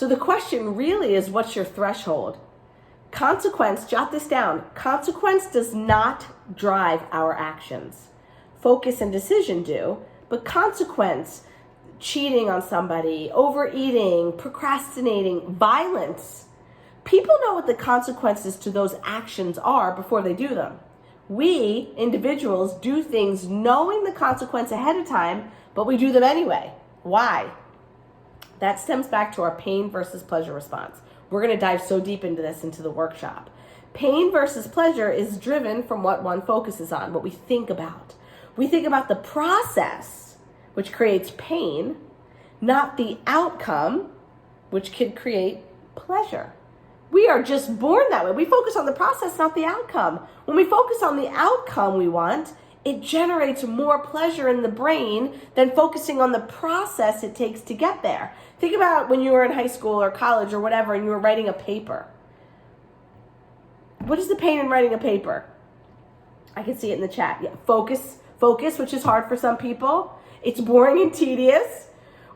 So the question really is, what's your threshold? Consequence, jot this down. Consequence does not drive our actions. Focus and decision do, but consequence, cheating on somebody, overeating, procrastinating, violence, people know what the consequences to those actions are before they do them. We, individuals, do things knowing the consequence ahead of time, but we do them anyway. Why? That stems back to our pain versus pleasure response. We're going to dive so deep into this into the workshop. Pain versus pleasure is driven from what one focuses on, what we think about. We think about the process, which creates pain, not the outcome, which can create pleasure. We are just born that way. We focus on the process, not the outcome. When we focus on the outcome we want, it generates more pleasure in the brain than focusing on the process it takes to get there. Think about when you were in high school or college or whatever and you were writing a paper. What is the pain in writing a paper? I can see it in the chat. Yeah, focus, which is hard for some people. It's boring and tedious.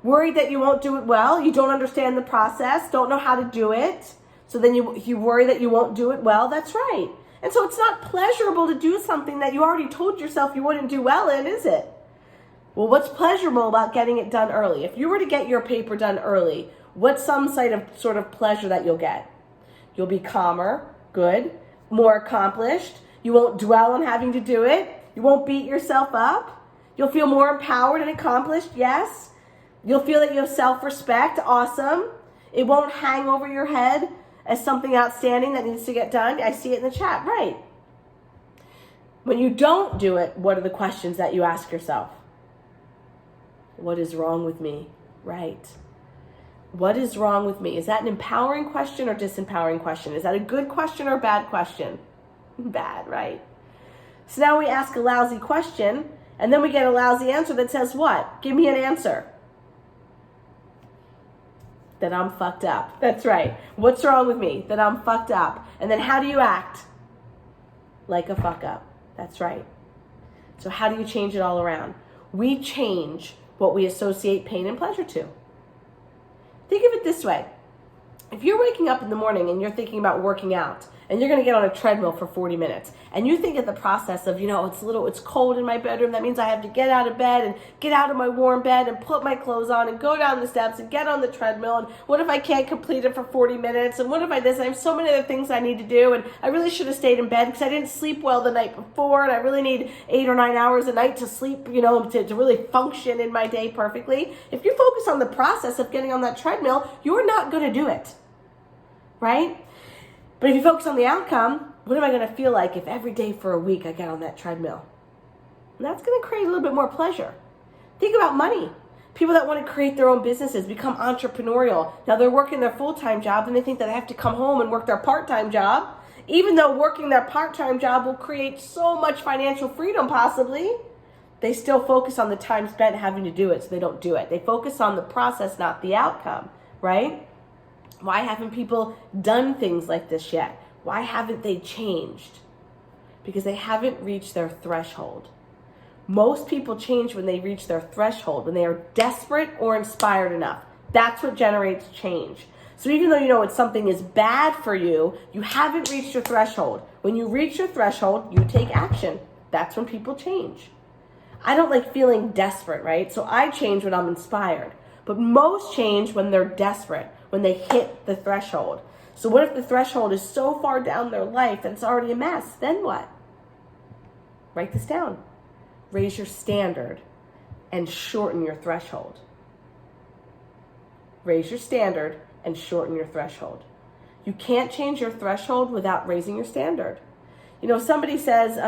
Worried that you won't do it well. You don't understand the process, don't know how to do it. So then you worry that you won't do it well. That's right. And so it's not pleasurable to do something that you already told yourself you wouldn't do well in, is it? Well, what's pleasurable about getting it done early? If you were to get your paper done early, what's some sort of pleasure that you'll get? You'll be calmer, good, more accomplished. You won't dwell on having to do it. You won't beat yourself up. You'll feel more empowered and accomplished, yes. You'll feel that you have self-respect, awesome. It won't hang over your head as something outstanding that needs to get done. I see it in the chat, right. When you don't do it, what are the questions that you ask yourself? What is wrong with me? Right. What is wrong with me? Is that an empowering question or disempowering question? Is that a good question or a bad question? Bad, right? So now we ask a lousy question, and then we get a lousy answer that says what? Give me an answer. That I'm fucked up. That's right. What's wrong with me? That I'm fucked up. And then how do you act? Like a fuck up. That's right. So how do you change it all around? We change what we associate pain and pleasure to. Think of it this way. If you're waking up in the morning and you're thinking about working out, and you're going to get on a treadmill for 40 minutes, and you think of the process of, it's cold in my bedroom, that means I have to get out of bed and get out of my warm bed and put my clothes on and go down the steps and get on the treadmill, and what if I can't complete it for 40 minutes, and what if I this, I have so many other things I need to do, and I really should have stayed in bed because I didn't sleep well the night before, and I really need 8 or 9 hours a night to sleep, to really function in my day perfectly. If you focus on the process of getting on that treadmill, you're not going to do it, right? But if you focus on the outcome, what am I going to feel like if every day for a week I get on that treadmill? And that's going to create a little bit more pleasure. Think about money. People that want to create their own businesses, become entrepreneurial. Now they're working their full-time job and they think that they have to come home and work their part-time job. Even though working their part-time job will create so much financial freedom possibly, they still focus on the time spent having to do it, so they don't do it. They focus on the process, not the outcome, right? Why haven't people done things like this yet? Why haven't they changed? Because they haven't reached their threshold. Most people change when they reach their threshold, when they are desperate or inspired enough. That's what generates change. So even though something is bad for you, you haven't reached your threshold. When you reach your threshold, you take action. That's when people change. I don't like feeling desperate, right? So I change when I'm inspired. But most change when they're desperate, when they hit the threshold. So what if the threshold is so far down their life that it's already a mess? Then what? Write this down. Raise your standard and shorten your threshold. Raise your standard and shorten your threshold. You can't change your threshold without raising your standard. Somebody says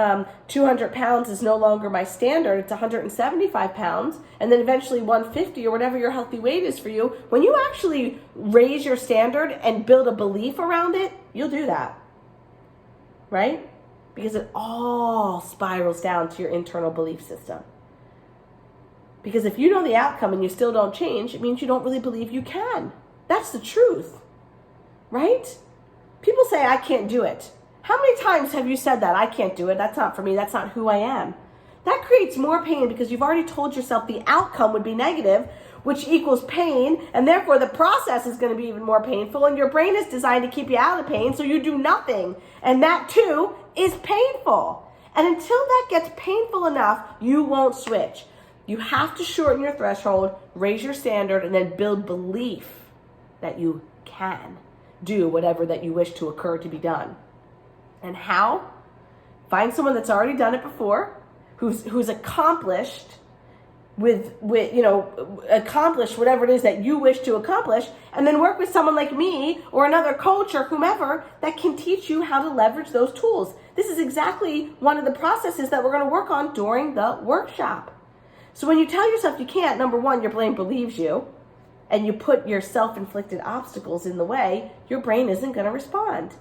200 pounds is no longer my standard, it's 175 pounds, and then eventually 150 or whatever your healthy weight is for you. When you actually raise your standard and build a belief around it, you'll do that, right? Because it all spirals down to your internal belief system. Because if you know the outcome and you still don't change, it means you don't really believe you can. That's the truth, right? People say, I can't do it. How many times have you said that? I can't do it. That's not for me. That's not who I am. That creates more pain because you've already told yourself the outcome would be negative which equals pain, and therefore the process is going to be even more painful, and your brain is designed to keep you out of pain, so you do nothing, and that too is painful. And until that gets painful enough, you won't switch. You have to shorten your threshold, raise your standard, and then build belief that you can do whatever that you wish to occur to be done. And how? Find someone that's already done it before, who's accomplished accomplished whatever it is that you wish to accomplish, and then work with someone like me or another coach or whomever that can teach you how to leverage those tools. This is exactly one of the processes that we're going to work on during the workshop. So when you tell yourself you can't, number one, your brain believes you, and you put your self-inflicted obstacles in the way, your brain isn't going to respond.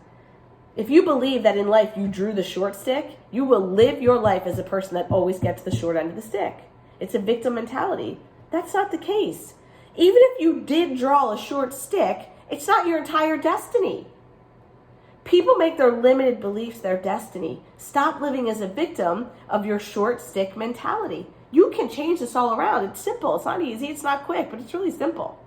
If you believe that in life you drew the short stick, you will live your life as a person that always gets the short end of the stick. It's a victim mentality. That's not the case. Even if you did draw a short stick, it's not your entire destiny. People make their limited beliefs their destiny. Stop living as a victim of your short stick mentality. You can change this all around. It's simple. It's not easy. It's not quick, but it's really simple.